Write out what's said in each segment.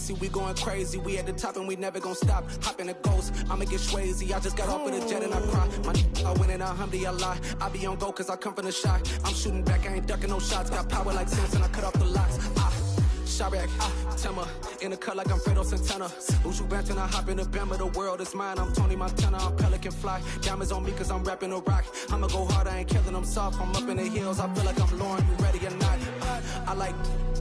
lazy, we going crazy. We at the top and we never gonna stop. Hop in a ghost, I'ma get swayzy. I just got off of the jet and I cry. My I win in a Humvee, I lie. I be on go cause I come from the shot. I'm shooting back, I ain't ducking no shots. Got power like Samson, I cut off the locks. Chirac, Timmer, in the cut like I'm Fredo Santana. Uju Banton, I hop in the Bama, the world is mine. I'm Tony Montana, I'm Pelican Fly. Diamonds on me cause I'm rapping a rock. I'ma go hard, I ain't killing them soft. I'm up in the hills, I feel like I'm Lauren, you ready or not? I like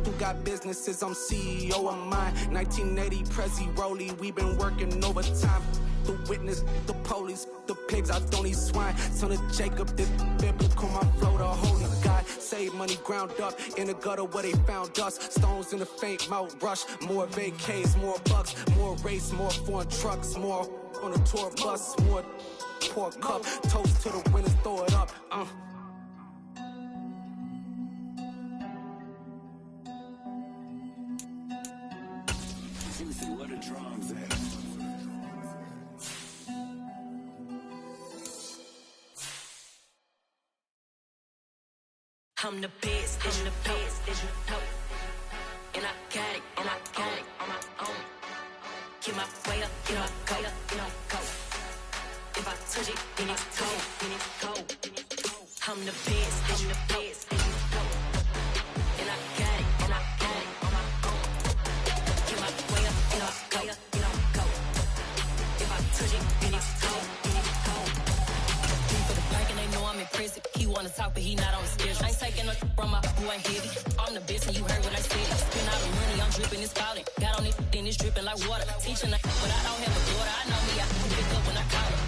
who got businesses, I'm CEO of mine. 1980 Prezi Rolly, we been working overtime. The witness, the police, the pigs, I don't eat swine. Son of Jacob, this biblical, my flow, the holy God. Save money ground up in the gutter where they found us. Stones in the faint mouth rush. More vacays, more bucks, more race, more foreign trucks, more on a tour bus, more pour cup. Toast to the winners, throw it up. Let me see what the drums at. I'm the best, I'm the best, as you know. And I got it, and I got it on my own. Get my way up, you know, go, you know, go. If I touch it, then it's cold, then it's cold. I'm the best, I'm the best, as you know. And I got it, and I got it on my own. Get my way up, you know, go, you know, go. If I touch it, then it's cold, then it's cold. For the park and they know I'm impressive. He wanna talk, but he not on the schedule. I ain't taking no from my who ain't heavy. I'm the best and you heard what I said. Spend all the money, I'm dripping, it's falling. Got on it, then it's dripping like water. Teaching her, but I don't have a daughter. I know me, I can pick up when I call her.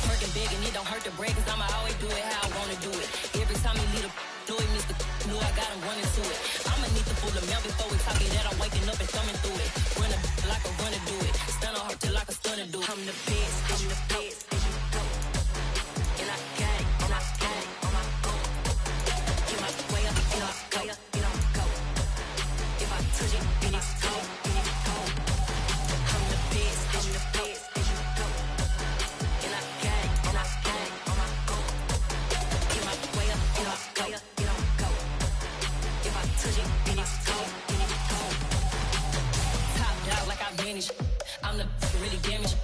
Working big and it don't hurt to break, cause I'ma always do it how I wanna do it. Every time he lead a know he missed the know I got him running to it. I'ma need the full amount before we talk it that I'm waking up and thumbing through it. Run a like a runner do it. Stun on her till like a stunner do it. I'm the best, I'm the best, as you know. And I got it, and I got it on my own. Get my way up, you know, go, you know, go. If I touch it, then it's cold, then it's cold. I'm the best, I'm the best, as you know. And I got it, and I got it on my own. Get my way up, you know, go, you know, go. If I touch it, then it's cold, then it's cold. Top dog like I vanished. I'm the really damaged.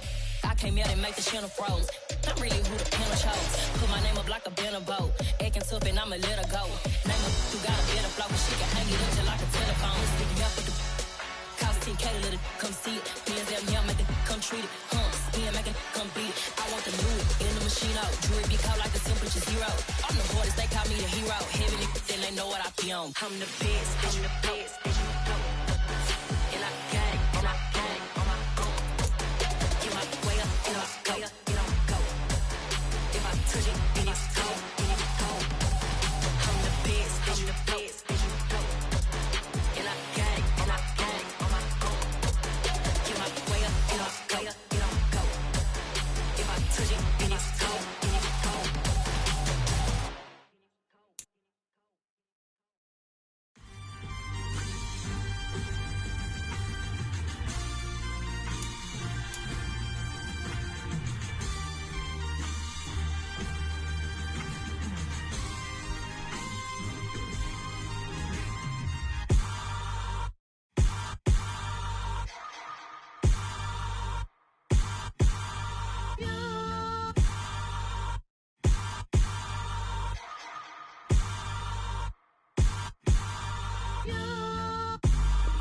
I came out and make the channel froze. I'm really who the panel chose. Put my name up like a banner boat. Acting tough and I'ma let her go. Name her who got a better flow. She can hang it up just like a telephone. Stick it up with the cost 10K to let it come see it. Bands at me, I make it come treat it. Spin, make it come beat it. I want the new in the machine out. Jewelry be cold like the temperature zero. I'm the hardest, they call me the hero. Heavy niggas, then they know what I be on. I'm the best, I'm the best, as you know. And I got it, and I got it on my own. Get my way up, you know, go, you know, go. If I touch it, then it's cold, then it's cold. I'm the best, I'm the best, as you know. And I got it, and I got it on my own. Get my way up, you know, go, you know, go. If I touch it, then it's cold, then it's cold.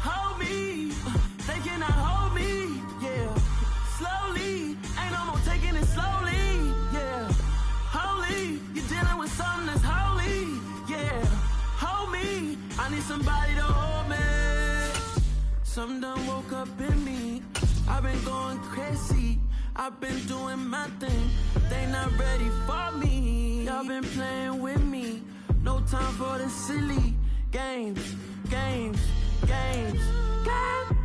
Hold me, they cannot hold me, yeah. Slowly, ain't no more taking it slowly, yeah. Holy, you're dealing with something that's holy, yeah. Hold me, I need somebody to hold me. Something done woke up in me. I've been going crazy, I've been doing my thing. They not ready for me. Y'all been playing with me. No time for the silly games, games, games, games.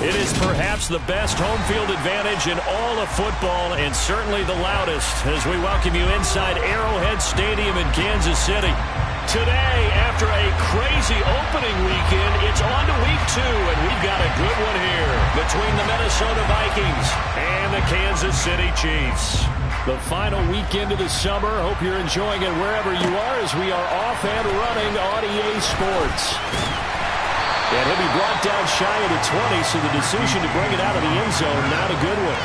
It is perhaps the best home field advantage in all of football, and certainly the loudest, as we welcome you inside Arrowhead Stadium in Kansas City. Today, after a crazy opening weekend, it's on to week 2, and we've got a good one here between the Minnesota Vikings and the Kansas City Chiefs. The final weekend of the summer. Hope you're enjoying it wherever you are, as we are off and running on EA Sports. And he'll be brought down shy of the 20, so the decision to bring it out of the end zone, not a good one.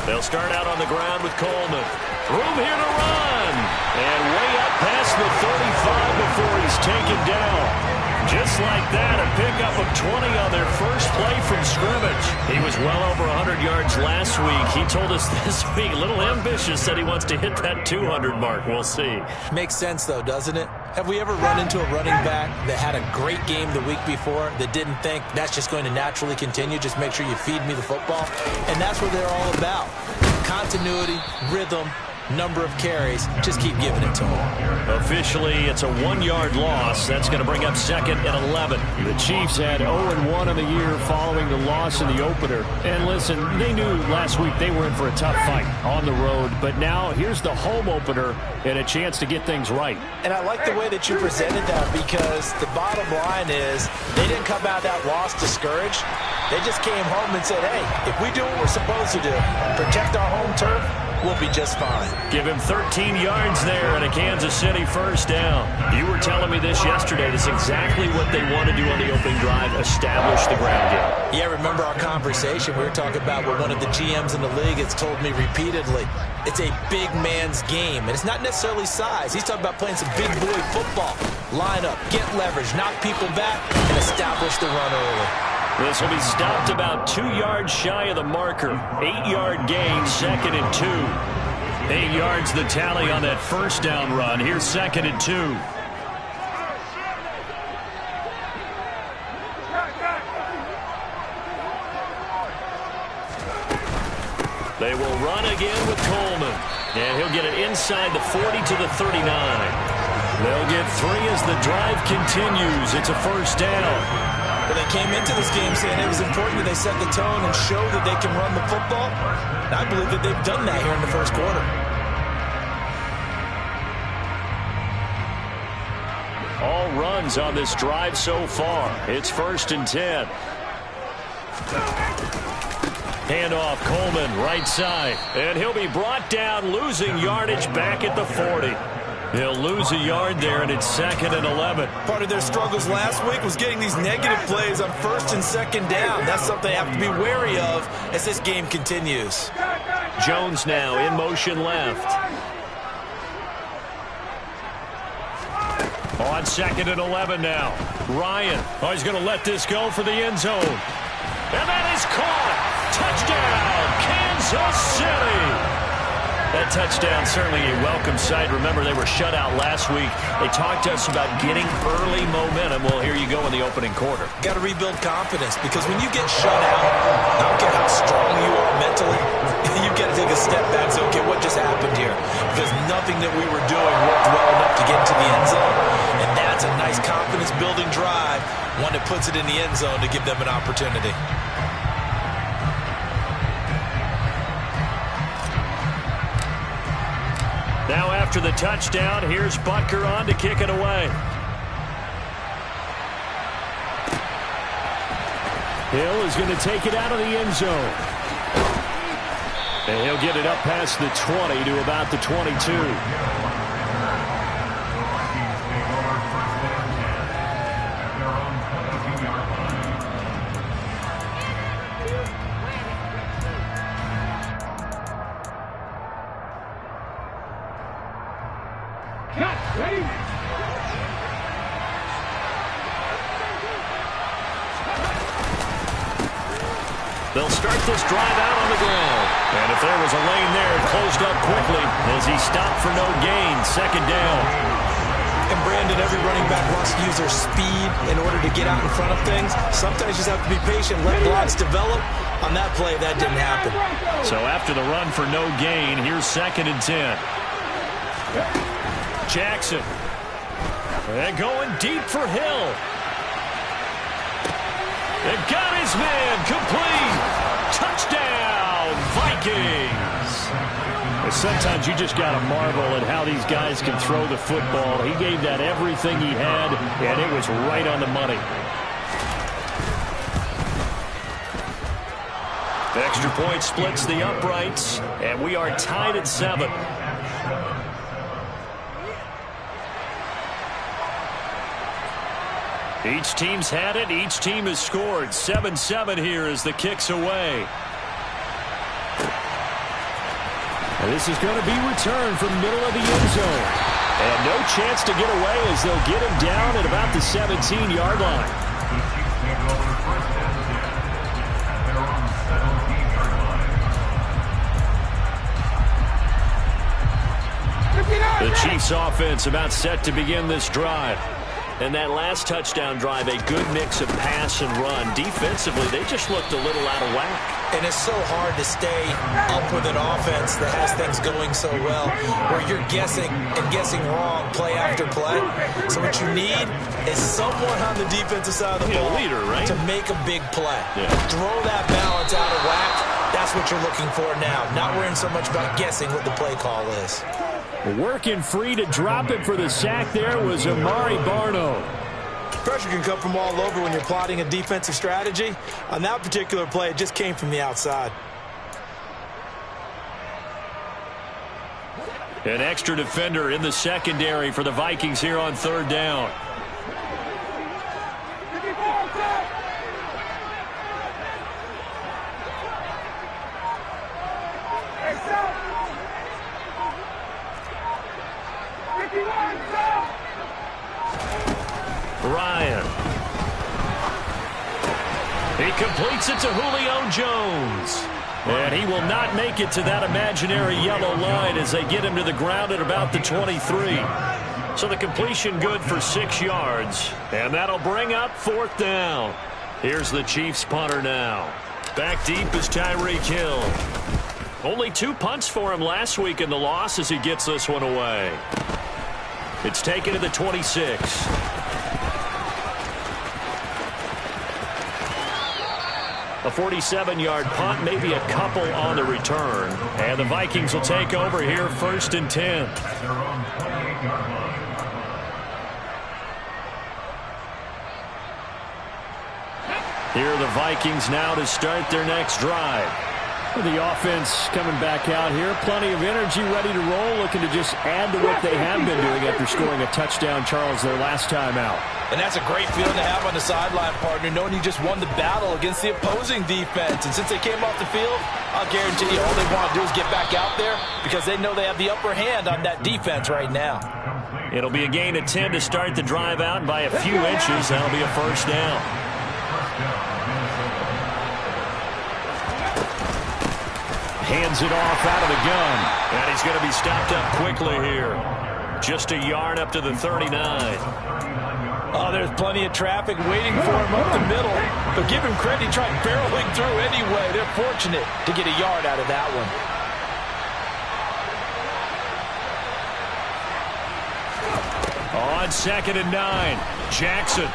They'll start out on the ground with Coleman. Room here to run. And way up past the 35 before he's taken down. Just like that, a pickup of 20 on their first play from scrimmage. He was well over 100 yards last week. He told us this week, a little ambitious, said he wants to hit that 200 mark. We'll see. Makes sense, though, doesn't it? Have we ever run into a running back that had a great game the week before that didn't think that's just going to naturally continue? Just make sure you feed me the football. And that's what they're all about. Continuity, rhythm, number of carries. Just keep giving it to them. Officially, it's a 1-yard loss. That's going to bring up 2nd and 11. The Chiefs had 0-1 in the year following the loss in the opener. And listen, they knew last week they were in for a tough fight on the road. But now here's the home opener and a chance to get things right. And I like the way that you presented that, because the bottom line is they didn't come out of that loss discouraged. They just came home and said, hey, if we do what we're supposed to do, protect our home turf, we'll be just fine. Give him 13 yards there and a Kansas City first down. You were telling me this yesterday. That's exactly what they want to do on the opening drive, establish the ground game. Yeah, remember our conversation? We were talking about what one of the GMs in the league has told me repeatedly. It's a big man's game, and it's not necessarily size. He's talking about playing some big boy football. Line up, get leverage, knock people back, and establish the run early. This will be stopped about 2 yards shy of the marker. 8-yard gain, 2nd and 2. 8 yards the tally on that first down run. Here's 2nd and 2. They will run again with Coleman. And he'll get it inside the 40 to the 39. They'll get 3 as the drive continues. It's a first down. Well, they came into this game saying it was important that they set the tone and show that they can run the football. And I believe that they've done that here in the first quarter. All runs on this drive so far. It's 1st and 10. Handoff, Coleman, right side. And he'll be brought down, losing yardage back at the 40. He'll lose a yard there, and it's 2nd and 11. Part of their struggles last week was getting these negative plays on 1st and 2nd down. That's something they have to be wary of as this game continues. Jones now in motion left. On 2nd and 11 now. Ryan, he's going to let this go for the end zone. And that is caught. Touchdown, Kansas City. That touchdown certainly a welcome sight. Remember, they were shut out last week. They talked to us about getting early momentum. Well, here you go in the opening quarter. Got to rebuild confidence, because when you get shut out, I don't care how strong you are mentally, you've got to take a step back and say, okay, what just happened here? Because nothing that we were doing worked well enough to get into the end zone. And that's a nice confidence-building drive, one that puts it in the end zone to give them an opportunity. Now after the touchdown, here's Butker on to kick it away. Hill is going to take it out of the end zone. And he'll get it up past the 20 to about the 22. They'll start this drive out on the ground. And if there was a lane there, it closed up quickly as he stopped for no gain. 2nd down. And Brandon, every running back wants to use their speed in order to get out in front of things. Sometimes you just have to be patient, let blocks develop. On that play, that didn't happen. So after the run for no gain, here's 2nd and 10. Jackson. And going deep for Hill. And got his man complete. Touchdown, Vikings. Sometimes you just got to marvel at how these guys can throw the football. He gave that everything he had, and it was right on the money. The extra point splits the uprights, and we are tied at 7. Each team's had it. Each team has scored. 7-7 here as the kick's away. And this is going to be returned from the middle of the end zone. And no chance to get away as they'll get him down at about the 17-yard line. The Chiefs offense about set to begin this drive. And that last touchdown drive, a good mix of pass and run. Defensively, they just looked a little out of whack. And it's so hard to stay up with an offense that has things going so well, where you're guessing and guessing wrong play after play. So what you need is someone on the defensive side of the ball leader, right? to make a big play. Yeah. Throw that balance out of whack. That's what you're looking for now. Not worrying so much about guessing what the play call is. Working free to drop it for the sack there was Amari Barno. Pressure can come from all over when you're plotting a defensive strategy. On that particular play, it just came from the outside. An extra defender in the secondary for the Vikings here on 3rd down. Ryan. He completes it to Julio Jones. And he will not make it to that imaginary yellow line as they get him to the ground at about the 23. So the completion good for 6 yards. And that'll bring up 4th down. Here's the Chiefs punter now. Back deep is Tyreek Hill. Only 2 punts for him last week in the loss as he gets this one away. It's taken to the 26. A 47-yard punt, maybe a couple on the return. And the Vikings will take over here 1st and 10. Here are the Vikings now to start their next drive. The offense coming back out here. Plenty of energy, ready to roll, looking to just add to what they have been doing after scoring a touchdown, Charles, their last time out. And that's a great feeling to have on the sideline, partner, knowing you just won the battle against the opposing defense. And since they came off the field, I'll guarantee you all they want to do is get back out there because they know they have the upper hand on that defense right now. It'll be a gain of 10 to start the drive out, and by a few inches, that'll be a 1st down. Hands it off out of the gun. And he's going to be stopped up quickly here. Just a yard up to the 39. Oh, there's plenty of traffic waiting for him up the middle. But give him credit, he tried barreling through anyway. They're fortunate to get a yard out of that one. On 2nd and 9. Jackson.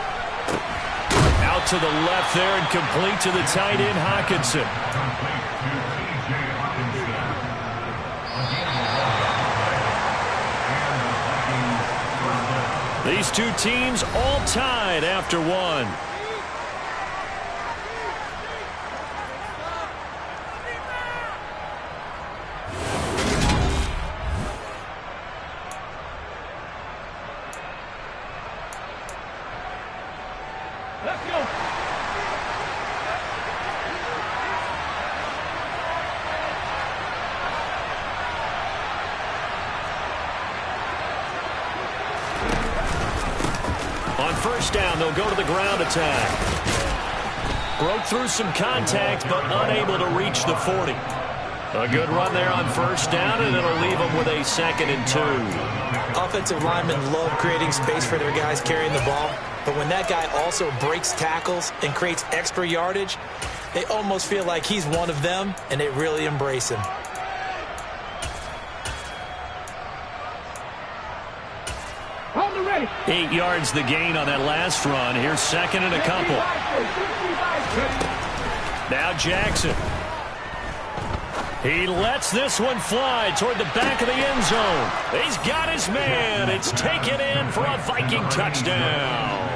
Out to the left there and complete to the tight end, Hockenson. These two teams all tied after one. Let's go. On 1st down, they'll go to the ground attack. Broke through some contact, but unable to reach the 40. A good run there on 1st down, and it'll leave them with a 2nd and 2. Offensive linemen love creating space for their guys carrying the ball, but when that guy also breaks tackles and creates extra yardage, they almost feel like he's one of them, and they really embrace him. Hold it ready. 8 yards the gain on that last run. Here's second and a couple. Now Jackson. He lets this one fly toward the back of the end zone. He's got his man. It's taken in for a Viking touchdown.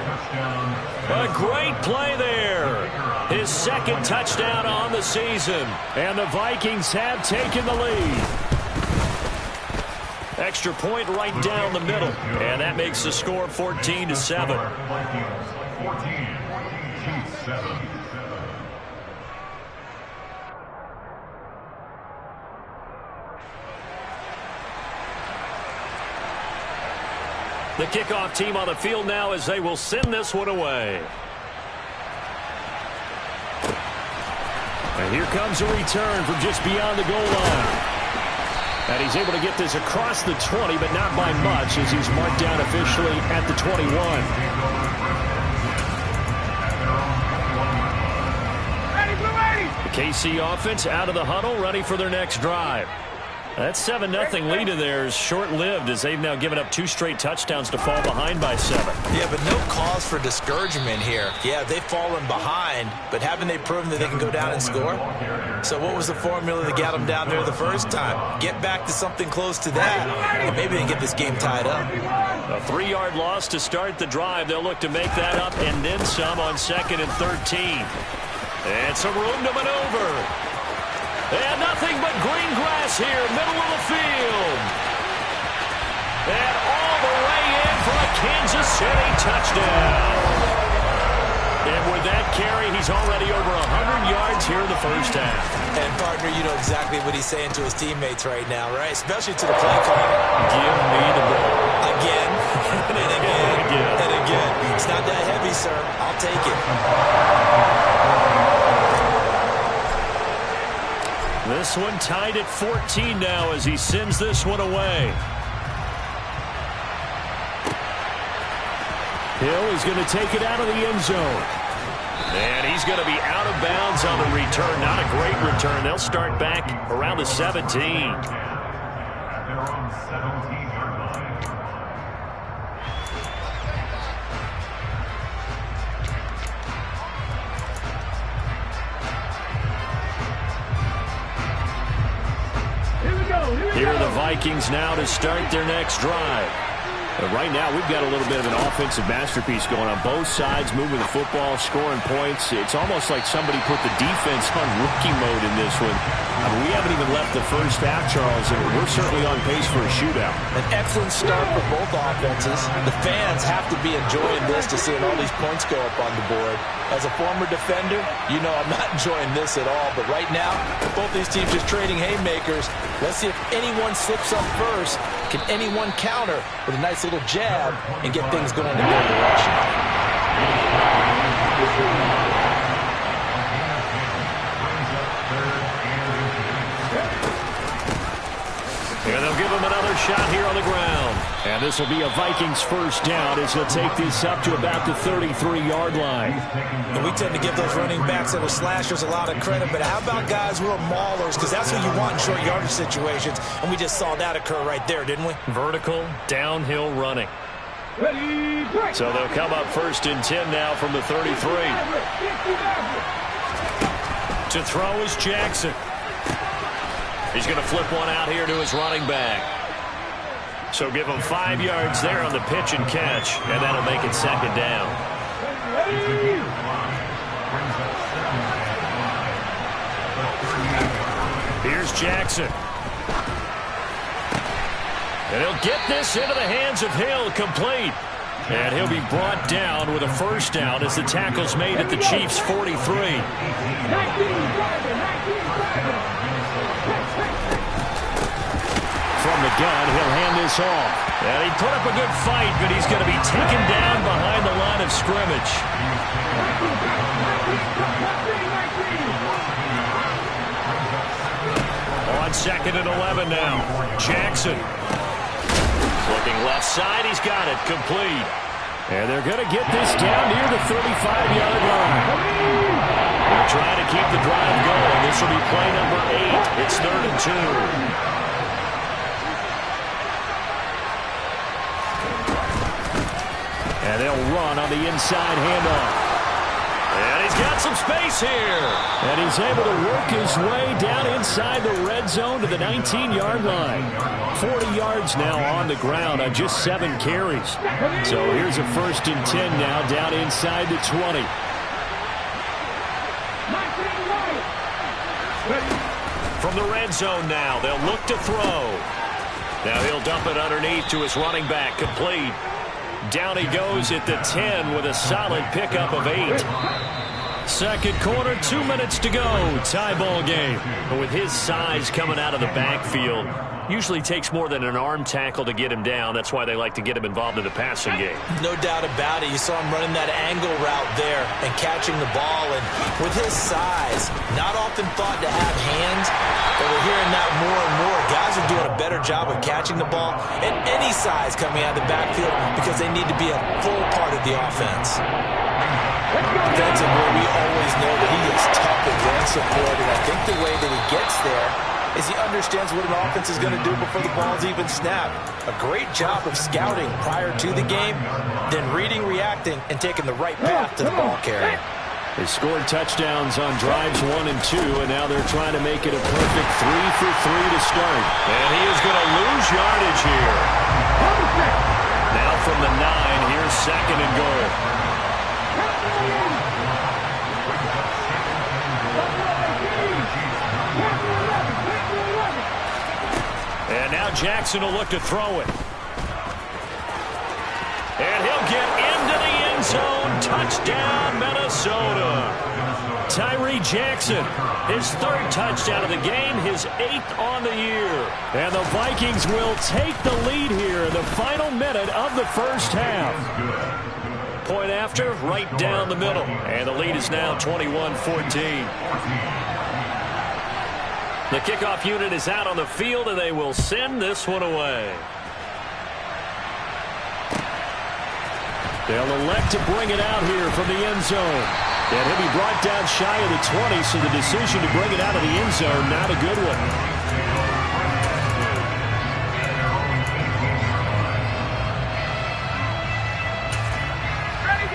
A great play there. His second touchdown on the season. And the Vikings have taken the lead. Extra point right down the middle. And that makes the score 14-7. The kickoff team on the field now as they will send this one away. And here comes a return from just beyond the goal line. And he's able to get this across the 20, but not by much as he's marked down officially at the 21. The KC offense out of the huddle, ready for their next drive. That 7-0 lead of theirs short-lived as they've now given up 2 straight touchdowns to fall behind by 7. Yeah, but no cause for discouragement here. Yeah, they've fallen behind, but haven't they proven that they can go down and score? So what was the formula that got them down there the first time? Get back to something close to that, and maybe they can get this game tied up. A 3-yard loss to start the drive. They'll look to make that up and then some on 2nd and 13. And some room to maneuver. And nothing but green grass here, middle of the field. And all the way in for a Kansas City touchdown. And with that carry, he's already over 100 yards here in the first half. And, partner, you know exactly what he's saying to his teammates right now, right? Especially to the play caller. Give me the ball. Again, and again, and again. It's not that heavy, sir. I'll take it. This one tied at 14 now as he sends this one away. Hill is going to take it out of the end zone. And he's going to be out of bounds on the return. Not a great return. They'll start back around the 17. Here are the Vikings now to start their next drive. But right now, we've got a little bit of an offensive masterpiece going on both sides, moving the football, scoring points. It's almost like somebody put the defense on rookie mode in this one. I mean, we haven't even left the first half, Charles, and we're certainly on pace for a shootout. An excellent start for both offenses. The fans have to be enjoying this to seeing all these points go up on the board. As a former defender, you know I'm not enjoying this at all. But right now, both these teams just trading haymakers. Let's see if anyone slips up first. Can anyone counter with a nice little jab and get things going in their direction? And they'll give him another shot here on the ground. And this will be a Vikings first down as they'll take this up to about the 33-yard line. And we tend to give those running backs that are slashers a lot of credit, but how about guys who are maulers? Because that's what you want in short yardage situations, and we just saw that occur right there, didn't we? Vertical, downhill running. So they'll come up 1st and 10 now from the 33. To throw is Jackson. He's going to flip one out here to his running back. So give him 5 yards there on the pitch and catch, and that'll make it 2nd down. Here's Jackson. And he'll get this into the hands of Hill, complete. And he'll be brought down with a first down as the tackle's made at the Chiefs' 43. From the gun, he'll hand this off. And he put up a good fight, but he's going to be taken down behind the line of scrimmage. On 2nd and 11 now. Jackson. Looking left side, he's got it, complete. And they're going to get this down near the 35-yard line. They're trying to keep the drive going. This will be play number 8. It's 3rd and 2. And they'll run on the inside handoff. And he's got some space here. And he's able to work his way down inside the red zone to the 19-yard line. 40 yards now on the ground on just 7 carries. So here's a 1st and 10 now down inside the 20. From the red zone now, they'll look to throw. Now he'll dump it underneath to his running back, complete. Down he goes at the 10 with a solid pickup of 8. Second quarter, 2 minutes to go. Tie ball game. But with his size coming out of the backfield, usually takes more than an arm tackle to get him down. That's why they like to get him involved in the passing game. No doubt about it. You saw him running that angle route there and catching the ball. And with his size, not often thought to have hands, but we're hearing that more and more. Guys are doing a better job of catching the ball at any size coming out of the backfield because they need to be a full part of the offense. Defensively, we always know that he is tough and run support, and I think the way that he gets there is he understands what an offense is going to do before the ball's even snapped. A great job of scouting prior to the game, then reading, reacting, and taking the right path to the ball carrier. They scored touchdowns on drives 1 and 2, and now they're trying to make it a perfect 3 for 3 to start. And he is going to lose yardage here. Now from the 9, here's 2nd and goal. And now Jackson will look to throw it. And he'll get into the end zone. Touchdown, Minnesota. Tyree Jackson, his 3rd touchdown of the game, his 8th on the year. And the Vikings will take the lead here in the final minute of the first half. Point after, right down the middle. And the lead is now 21-14. The kickoff unit is out on the field, and they will send this one away. They'll elect to bring it out here from the end zone. And he'll be brought down shy of the 20, so the decision to bring it out of the end zone, not a good one.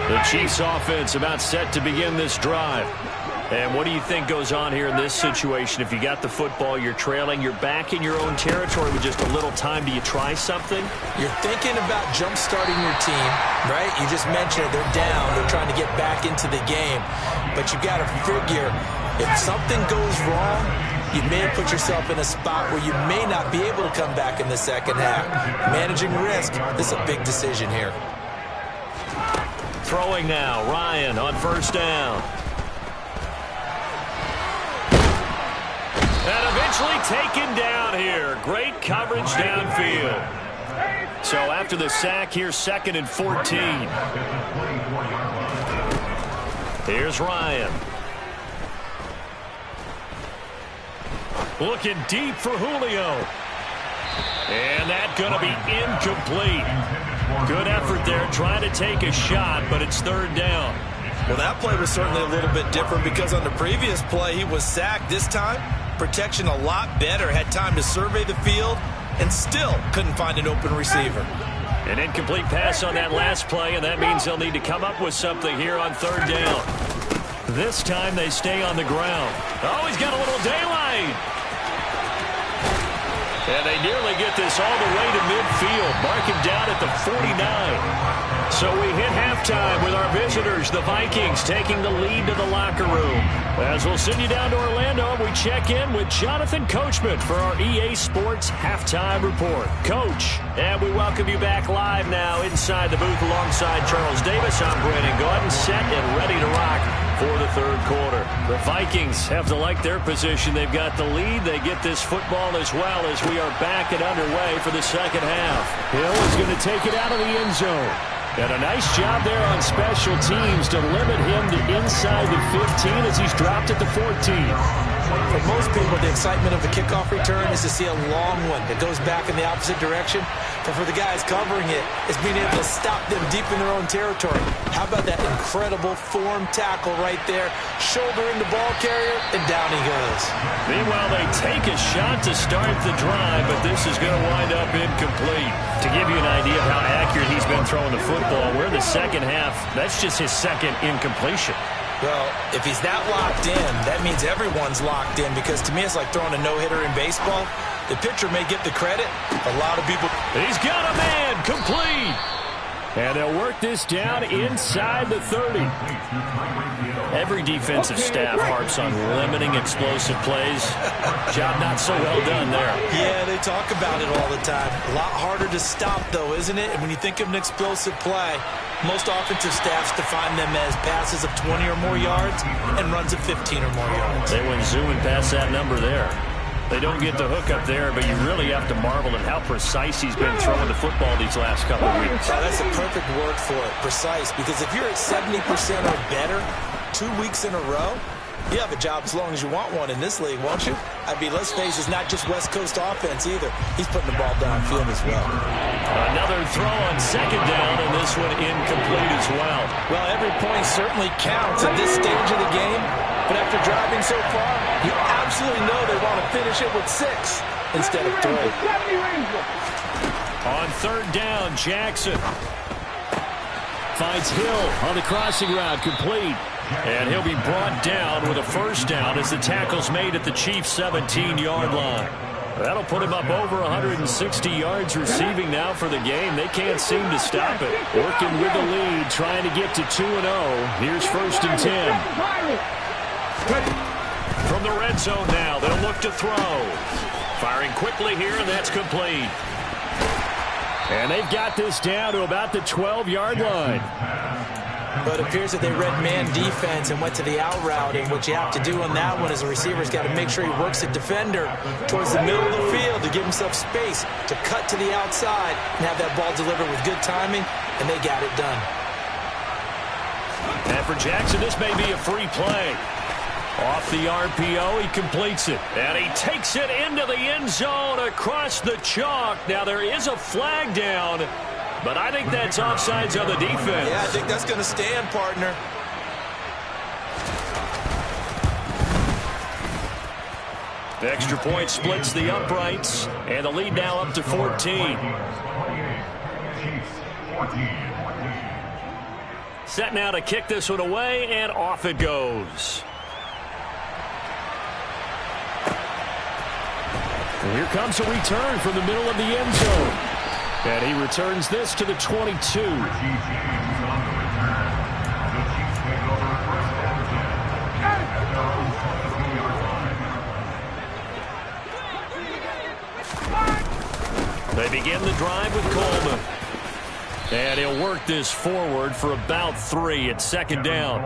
The Chiefs offense about set to begin this drive. And what do you think goes on here in this situation? If you got the football, you're trailing, you're back in your own territory with just a little time. Do you try something? You're thinking about jump-starting your team, right? You just mentioned it. They're down. They're trying to get back into the game. But you got to figure if something goes wrong, you may put yourself in a spot where you may not be able to come back in the second half. Managing risk, this is a big decision here. Throwing now, Ryan on 1st down. And eventually taken down here. Great coverage downfield. So after the sack, here's 2nd and 14. Here's Ryan. Looking deep for Julio. And that's going to be incomplete. Good effort there, trying to take a shot, but it's 3rd down. Well, that play was certainly a little bit different because on the previous play, he was sacked. This time, protection a lot better. Had time to survey the field and still couldn't find an open receiver. An incomplete pass on that last play, and that means they'll need to come up with something here on 3rd down. This time they stay on the ground. Oh, he's got a little daylight. And they nearly get this all the way to midfield. Mark him down at the 49. So we hit halftime with our visitors, the Vikings, taking the lead to the locker room. As we'll send you down to Orlando, we check in with Jonathan Coachman for our EA Sports Halftime Report. Coach, and we welcome you back live now inside the booth alongside Charles Davis. I'm Brandon Gaudin, set and ready to rock for the 3rd quarter. The Vikings have to like their position. They've got the lead. They get this football as well as we are back and underway for the second half. Hill is going to take it out of the end zone. And a nice job there on special teams to limit him to inside the 15 as he's dropped at the 14. For most people, the excitement of a kickoff return is to see a long one that goes back in the opposite direction. But for the guys covering it, it's being able to stop them deep in their own territory. How about that incredible form tackle right there? Shoulder in the ball carrier, and down he goes. Meanwhile, they take a shot to start the drive, but this is going to wind up incomplete. To give you an idea of how accurate he's been throwing the football, we're in the second half. That's just his second incompletion. Well, if he's that locked in, that means everyone's locked in, because to me it's like throwing a no-hitter in baseball. The pitcher may get the credit. A lot of people... He's got a man, complete. And they'll work this down inside the 30. Every defensive staff harps on limiting explosive plays. Job not so well done there. Yeah, they talk about it all the time. A lot harder to stop, though, isn't it? And when you think of an explosive play, most offensive staffs define them as passes of 20 or more yards and runs of 15 or more yards. They went zooming past that number there. They don't get the hook up there, but you really have to marvel at how precise he's been throwing the football these last couple of weeks. Oh, that's a perfect word for it, precise, because if you're at 70% or better 2 weeks in a row, you have a job as long as you want one in this league, won't you? I mean, let's face it, it's not just West Coast offense either. He's putting the ball downfield as well. Another throw on second down, and this one incomplete as well. Well, every point certainly counts at this stage of the game, but after driving so far, you absolutely know they want to finish it with 6 instead of 3. On third down, Jackson finds Hill on the crossing route, complete. And he'll be brought down with a first down as the tackle's made at the Chiefs' 17-yard line. That'll put him up over 160 yards receiving now for the game. They can't seem to stop it. Working with the lead, trying to get to 2-0. Here's first and 10. From the red zone now, they'll look to throw. Firing quickly here, and that's complete. And they've got this down to about the 12-yard line. But it appears that they read man defense and went to the out route, and what you have to do on that one is a receiver's got to make sure he works the defender towards the middle of the field to give himself space to cut to the outside and have that ball delivered with good timing, and they got it done. And for Jackson, this may be a free play. Off the RPO, he completes it. And he takes it into the end zone across the chalk. Now, there is a flag down, but I think that's offsides on the defense. Yeah, I think that's going to stand, partner. The extra point splits the uprights, and the lead now up to 14. Set now to kick this one away, and off it goes. And here comes a return from the middle of the end zone. And he returns this to the 22. They begin the drive with Coleman. And he'll work this forward for about 3 at second down.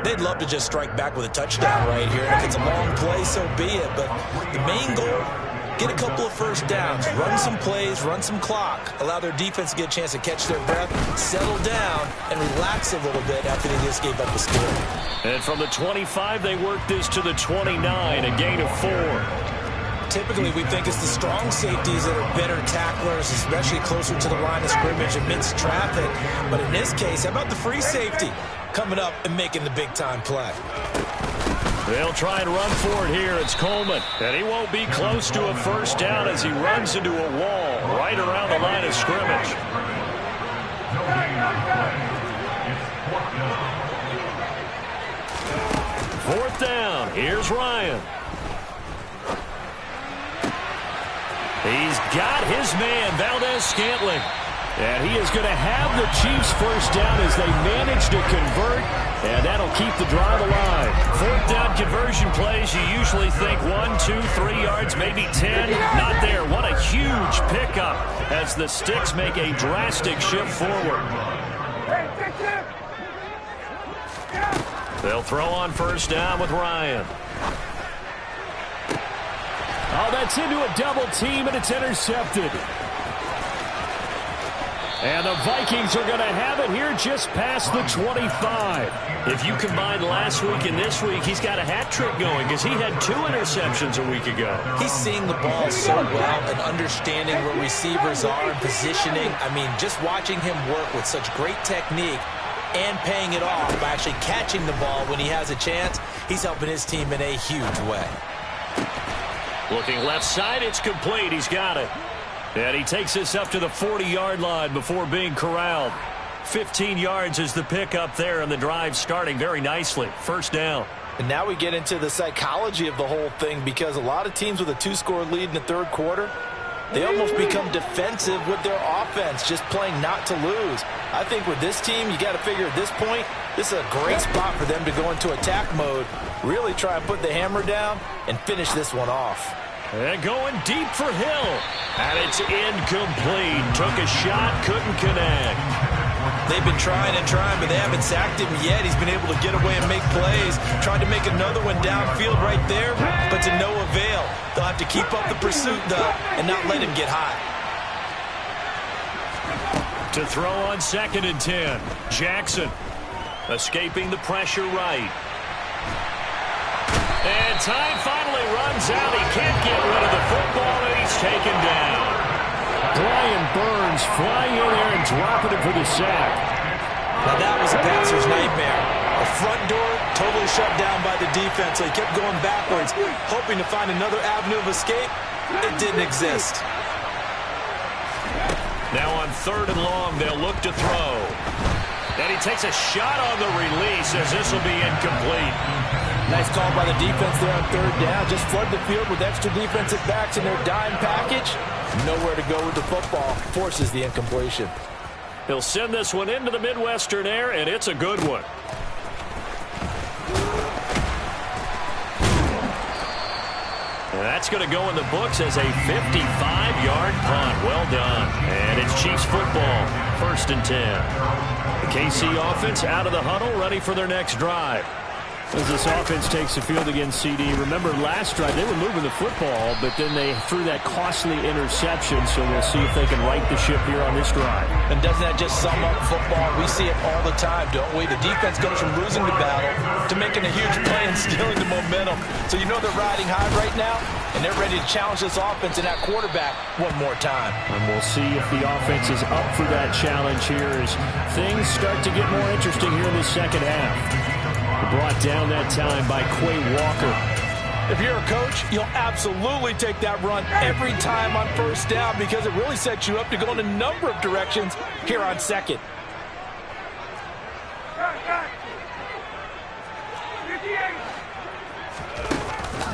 They'd love to just strike back with a touchdown right here. And if it's a long play, so be it. But the main goal, get a couple of first downs, run some plays, run some clock, allow their defense to get a chance to catch their breath, settle down, and relax a little bit after they just gave up the score. And from the 25, they work this to the 29, a gain of 4. Typically, we think it's the strong safeties that are better tacklers, especially closer to the line of scrimmage amidst traffic. But in this case, how about the free safety coming up and making the big-time play? They'll try and run for it here. It's Coleman. And he won't be close to a first down as he runs into a wall right around the line of scrimmage. Fourth down. Here's Ryan. He's got his man, Valdez-Scantling. And he is going to have the Chiefs first down as they manage to convert, and that'll keep the drive alive. Fourth down conversion plays, you usually think 1, 2, 3 yards, maybe 10. Not there. What a huge pickup as the Sticks make a drastic shift forward. They'll throw on first down with Ryan. Oh, that's into a double team, and it's intercepted. And the Vikings are going to have it here just past the 25. If you combine last week and this week, he's got a hat trick going because he had 2 interceptions a week ago. He's seeing the ball so well and understanding where receivers are and positioning. I mean, just watching him work with such great technique and paying it off by actually catching the ball when he has a chance, he's helping his team in a huge way. Looking left side, it's complete. He's got it. And he takes this up to the 40-yard line before being corralled. 15 yards is the pickup there, and the drive starting very nicely. First down. And now we get into the psychology of the whole thing, because a lot of teams with a 2-score lead in the third quarter, they almost become defensive with their offense, just playing not to lose. I think with this team, you got to figure at this point, this is a great spot for them to go into attack mode, really try and put the hammer down and finish this one off. And going deep for Hill. And it's incomplete. Took a shot, couldn't connect. They've been trying and trying, but they haven't sacked him yet. He's been able to get away and make plays. Tried to make another one downfield right there, but to no avail. They'll have to keep up the pursuit, though, and not let him get hot. To throw on 2nd and 10. Jackson escaping the pressure right. And time finally runs out. He can't get rid of the football, and he's taken down. Brian Burns flying in there and dropping it for the sack. Now that was a passer's nightmare. The front door totally shut down by the defense, so he kept going backwards, hoping to find another avenue of escape. It didn't exist. Now on 3rd and long, they'll look to throw. And he takes a shot on the release as this will be incomplete. Nice call by the defense there on 3rd down. Just flood the field with extra defensive backs in their dime package. Nowhere to go with the football. Forces the incompletion. He'll send this one into the Midwestern air, and it's a good one. And that's going to go in the books as a 55-yard punt. Well done. And it's Chiefs football. 1st and 10. The KC offense out of the huddle, ready for their next drive. As this offense takes the field against CD, remember last drive they were moving the football, but then they threw that costly interception, so we'll see if they can right the ship here on this drive. And doesn't that just sum up football? We see it all the time, don't we? The defense goes from losing the battle to making a huge play and stealing the momentum. So you know they're riding high right now, and they're ready to challenge this offense and that quarterback one more time. And we'll see if the offense is up for that challenge here as things start to get more interesting here in the second half. Brought down that time by Quay Walker. If you're a coach, you'll absolutely take that run every time on 1st down because it really sets you up to go in a number of directions here on 2nd.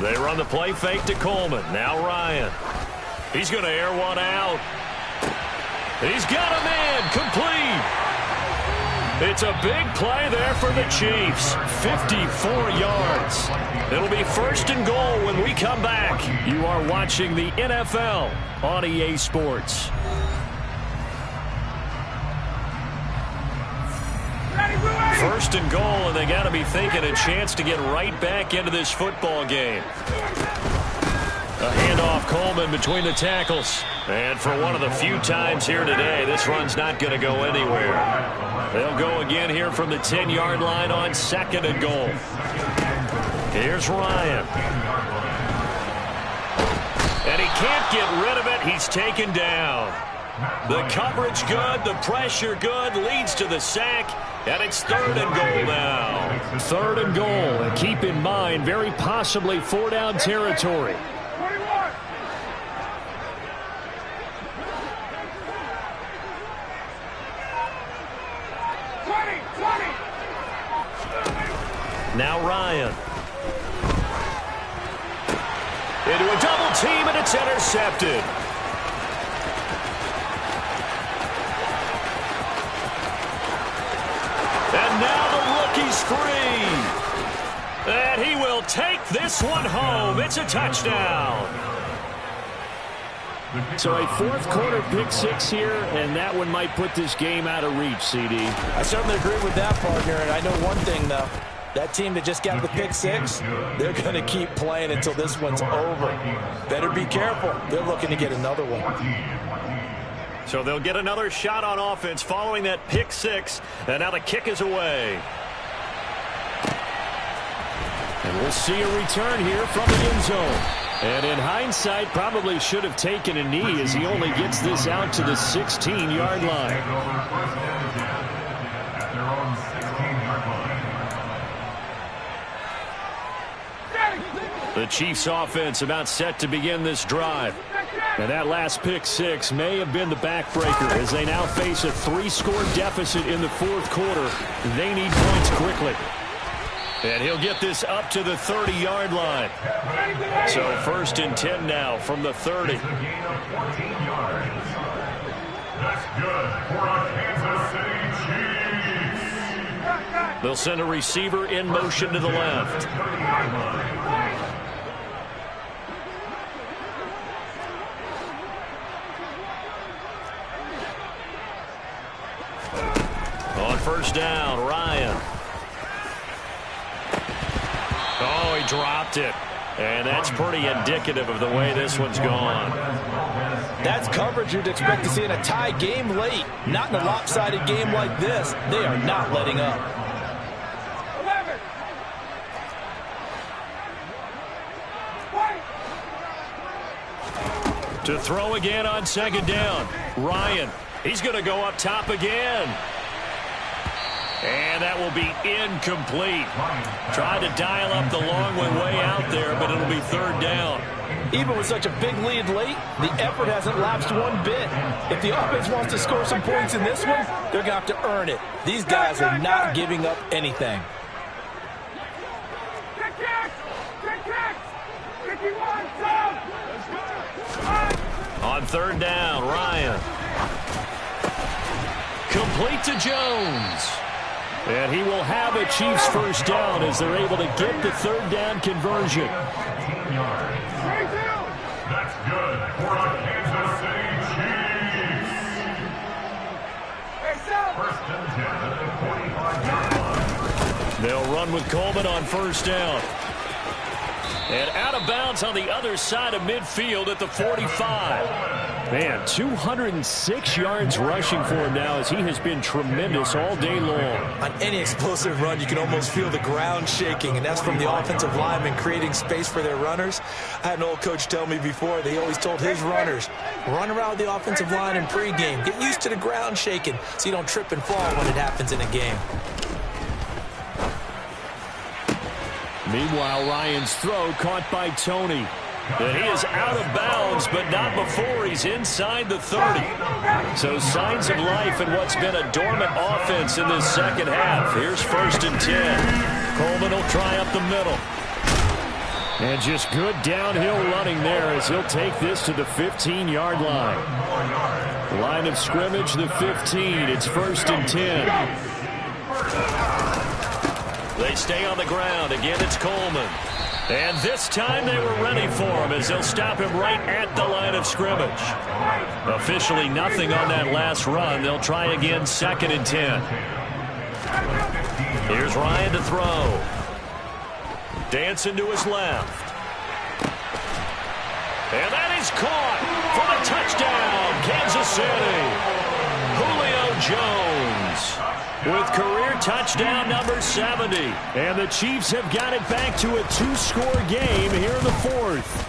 They run the play fake to Coleman. Now Ryan. He's going to air one out. He's got him in. Complete. It's a big play there for the Chiefs. 54 yards. It'll be 1st and goal when we come back. You are watching the NFL on EA Sports. First and goal, and they got to be thinking a chance to get right back into this football game. A handoff, Coleman between the tackles. And for one of the few times here today, this run's not going to go anywhere. They'll go again here from the 10-yard line on 2nd and goal. Here's Ryan. And he can't get rid of it. He's taken down. The coverage good, the pressure good, leads to the sack, and it's 3rd and goal now. 3rd and goal, and keep in mind, very possibly 4-down territory. Now Ryan. Into a double team, and it's intercepted. And now the rookie's free. And he will take this one home. It's a touchdown. So a 4th quarter pick 6 here, and that one might put this game out of reach, CD. I certainly agree with that, partner, and I know one thing, though. That team that just got the pick 6, they're going to keep playing until this one's over. Better be careful. They're looking to get another one. So they'll get another shot on offense following that pick six. And now the kick is away. And we'll see a return here from the end zone. And in hindsight, probably should have taken a knee as he only gets this out to the 16-yard line. The Chiefs offense about set to begin this drive. And that last pick six may have been the backbreaker as they now face a 3-score deficit in the fourth quarter. They need points quickly. And he'll get this up to the 30-yard line. So 1st and 10 now from the 30. That's good for a Kansas City Chiefs. They'll send a receiver in motion to the left. On 1st down, Ryan. Oh, he dropped it. And that's pretty indicative of the way this one's gone. That's coverage you'd expect to see in a tie game late. Not in a lopsided game like this. They are not letting up. To throw again on 2nd down. Ryan, he's going to go up top again. And that will be incomplete. Tried to dial up the long way out there, but it'll be 3rd down. Even with such a big lead late, the effort hasn't lapsed one bit. If the offense wants to score some points in this one, they're going to have to earn it. These guys are not giving up anything. On 3rd down, Ryan. Complete to Jones. And he will have a Chiefs 1st down as they're able to get the 3rd down conversion. That's good for a Kansas City Chiefs. 1st and 10 at the 45-yard line. They'll run with Coleman on 1st down. And out of bounds on the other side of midfield at the 45. Man, 206 yards rushing for him now as he has been tremendous all day long. On any explosive run, you can almost feel the ground shaking, and that's from the offensive linemen creating space for their runners. I had an old coach tell me before, they always told his runners, run around the offensive line in pregame. Get used to the ground shaking so you don't trip and fall when it happens in a game. Meanwhile, Ryan's throw caught by Tony. And he is out of bounds, but not before he's inside the 30. So signs of life in what's been a dormant offense in this second half. Here's 1st and 10. Coleman will try up the middle. And just good downhill running there as he'll take this to the 15-yard line. Line of scrimmage, the 15. It's 1st and 10. They stay on the ground. Again, it's Coleman. And this time they were ready for him as they'll stop him right at the line of scrimmage. Officially nothing on that last run. They'll try again 2nd and 10. Here's Ryan to throw. Dancing to his left. And that is caught for the touchdown, Kansas City. Julio Jones with career touchdown number 70. And the Chiefs have got it back to a 2-score game here in the 4th.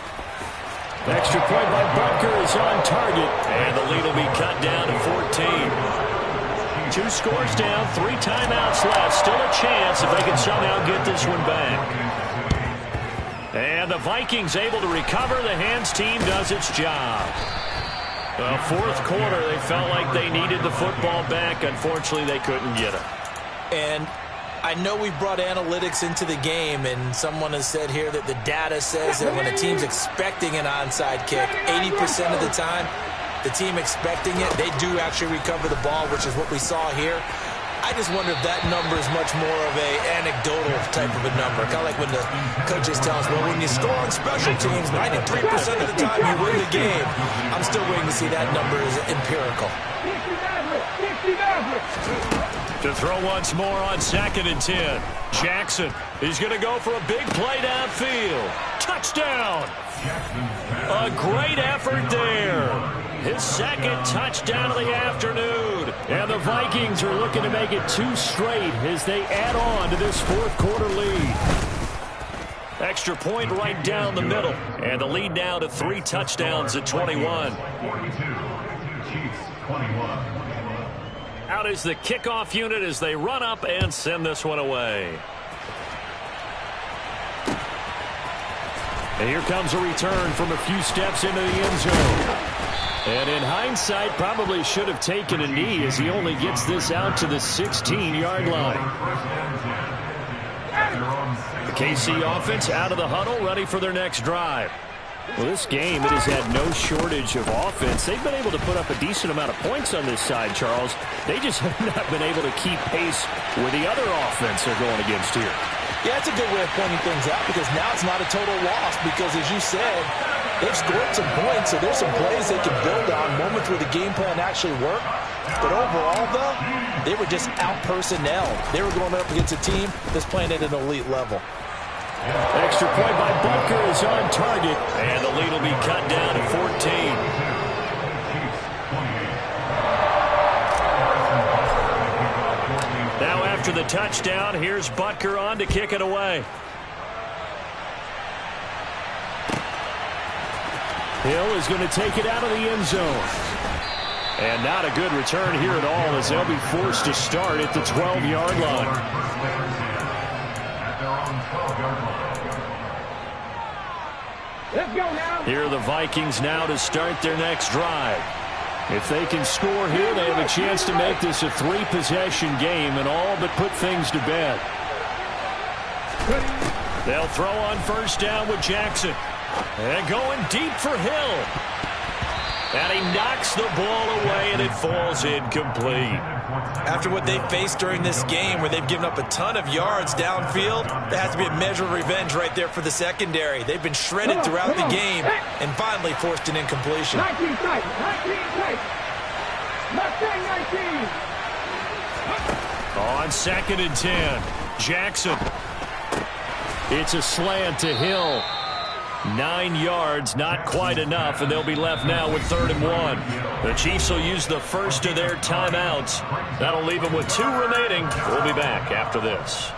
Extra point by Butker is on target. And the lead will be cut down to 14. 2 scores down, 3 timeouts left. Still a chance if they can somehow get this one back. And the Vikings able to recover. The hands team does its job. Well, 4th quarter, they felt like they needed the football back. Unfortunately, they couldn't get it. And I know we brought analytics into the game, and someone has said here that the data says that when a team's expecting an onside kick, 80% of the time, the team expecting it, they do actually recover the ball, which is what we saw here. I just wonder if that number is much more of a anecdotal type of a number. Kind of like when the coaches tell us, well, when you score on special teams, 93% of the time you win the game. I'm still waiting to see that number is empirical. To throw once more on 2nd and 10. Jackson, he's going to go for a big play downfield. Touchdown! A great effort there. his second touchdown of the afternoon. And the Vikings are looking to make it 2 straight as they add on to this fourth quarter lead. Extra point right down the middle. And the lead now to 3 touchdowns at 21. 42, Chiefs 21. Out is the kickoff unit as they run up and send this one away. And here comes a return from a few steps into the end zone. And in hindsight, probably should have taken a knee as he only gets this out to the 16-yard line. The KC offense out of the huddle, ready for their next drive. Well, this game, it has had no shortage of offense. They've been able to put up a decent amount of points on this side, Charles. They just have not been able to keep pace with the other offense they're going against here. Yeah, it's a good way of pointing things out because now it's not a total loss because, as you said, they've scored some points, so there's some plays they can build on, moments where the game plan actually worked. But overall, though, they were just out-personnelled. They were going up against a team that's playing at an elite level. Extra point by Butker is on target, and the lead will be cut down to 14. Now after the touchdown, here's Butker on to kick it away. Hill is going to take it out of the end zone. And not a good return here at all as they'll be forced to start at the 12-yard line. Let's go now. Here are the Vikings now to start their next drive. If they can score here, they have a chance to make this a 3-possession game and all but put things to bed. They'll throw on first down with Jackson. And going deep for Hill. And he knocks the ball away, and it falls incomplete. After what they've faced during this game, where they've given up a ton of yards downfield, there has to be a measure of revenge right there for the secondary. They've been shredded throughout the game and finally forced an incompletion. 19 tight. 19 tight. Mustang 19. On 2nd and 10, Jackson. It's a slant to Hill. 9 yards, not quite enough, and they'll be left now with 3rd and 1. The Chiefs will use the first of their timeouts. That'll leave them with 2 remaining. We'll be back after this.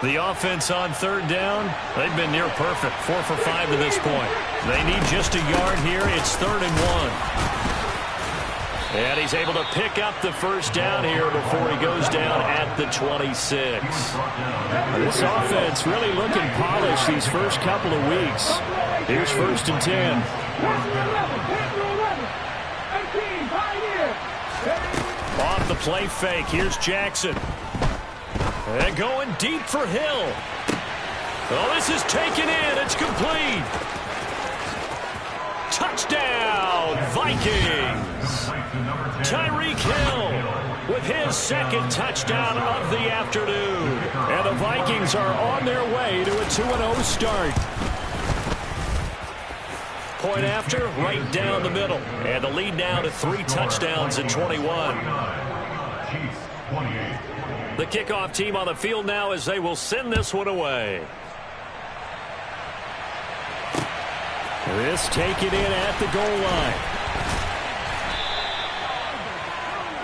The offense on 3rd down, they've been near perfect, 4 for 5 to this point. They need just a yard here. It's 3rd and 1. And he's able to pick up the first down here before he goes down at the 26. This offense really looking polished these first couple of weeks. Here's 1st and 10. Off the play fake, here's Jackson. And going deep for Hill. Oh, this is taken in. It's complete. Touchdown, Vikings. Tyreek Hill with his 2nd touchdown of the afternoon. And the Vikings are on their way to a 2-0 start. Point after, right down the middle. And the lead now to 3 touchdowns at 21. The kickoff team on the field now as they will send this one away. This taken in at the goal line.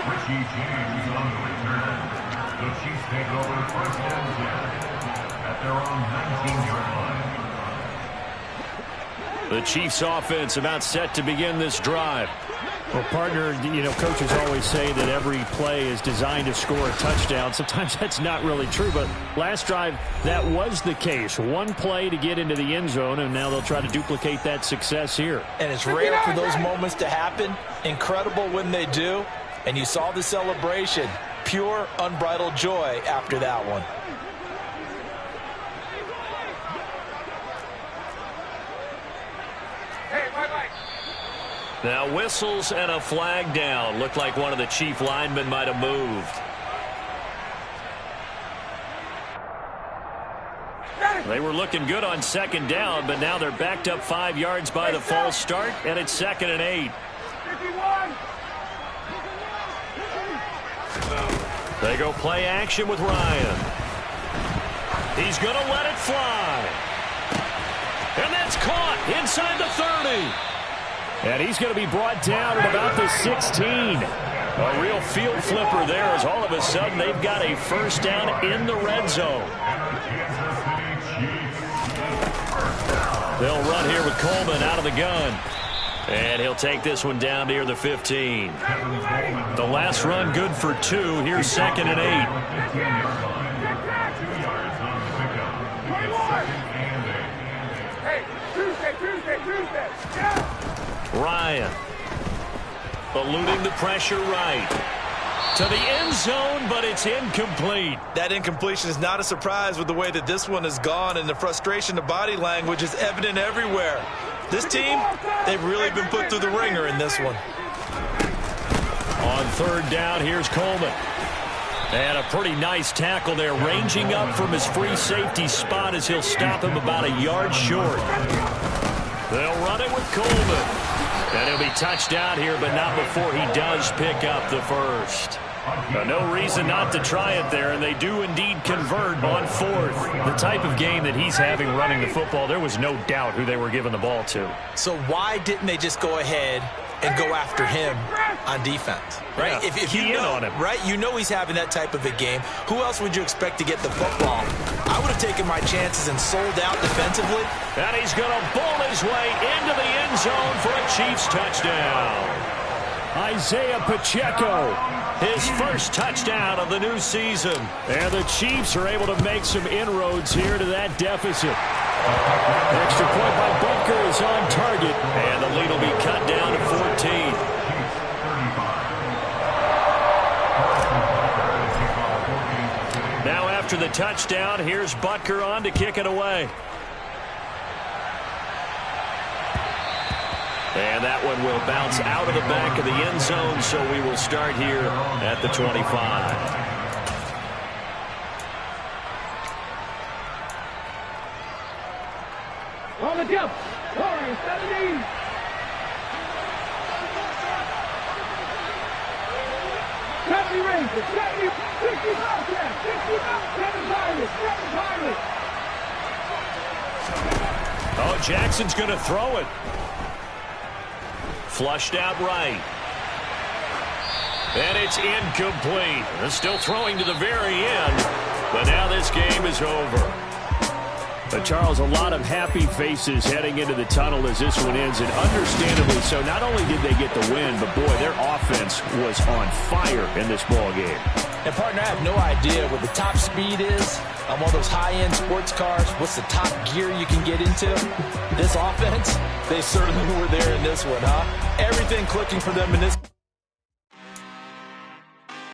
Richie James on the return. The Chiefs take over 1st and 10 at their own 19-yard line. The Chiefs offense about set to begin this drive. Well, partner, you know, coaches always say that every play is designed to score a touchdown. Sometimes that's not really true, but last drive, that was the case. 1 play to get into the end zone, and now they'll try to duplicate that success here. And it's rare for those moments to happen. Incredible when they do. And you saw the celebration. Pure, unbridled joy after that one. Now whistles and a flag down. Looked like one of the Chief linemen might have moved. They were looking good on 2nd down, but now they're backed up 5 yards by the false start, and it's 2nd and 8. They go play action with Ryan. He's going to let it fly. And that's caught inside the 30. And he's going to be brought down at about the 16. A real field flipper there as all of a sudden they've got a first down in the red zone. They'll run here with Coleman out of the gun. And he'll take this one down near the 15. The last run good for 2. Here's 2nd and 8. Ryan eluding the pressure right to the end zone, but it's incomplete. That incompletion is not a surprise with the way that this one has gone, and the frustration, the body language is evident everywhere. This team, they've really been put through the ringer in this one. On 3rd down, here's Coleman. And a pretty nice tackle there, ranging up from his free safety spot as he'll stop him about a yard short. They'll run it with Coleman. And he'll be touched out here, but not before he does pick up the first. No reason not to try it there, and they do indeed convert on 4th. The type of game that he's having running the football, there was no doubt who they were giving the ball to. So why didn't they just go ahead and go after him on defense, right? Yeah, if you know, on him. Right? You know he's having that type of a game. Who else would you expect to get the football? I would have taken my chances and sold out defensively. And he's going to bowl his way into the end zone for a Chiefs touchdown. Isaiah Pacheco, his first touchdown of the new season. And the Chiefs are able to make some inroads here to that deficit. Extra point by Butker is on target, and the lead will be cut down to 14. Now after the touchdown, here's Butker on to kick it away. And that one will bounce out of the back of the end zone, so we will start here at the 25. On the jump, scoring 70. Rangers, 70, 60 miles left, 60 miles, 7 Pirates, 7 Pirates. Oh, Jackson's going to throw it. Flushed out right. And it's incomplete. They're still throwing to the very end, but now this game is over. But Charles, a lot of happy faces heading into the tunnel as this one ends, and understandably so. Not only did they get the win, but boy, their offense was on fire in this ball game. And partner, I have no idea what the top speed is on one of those high-end sports cars. What's the top gear you can get into? This offense, they certainly were there in this one, huh? Everything clicking for them in this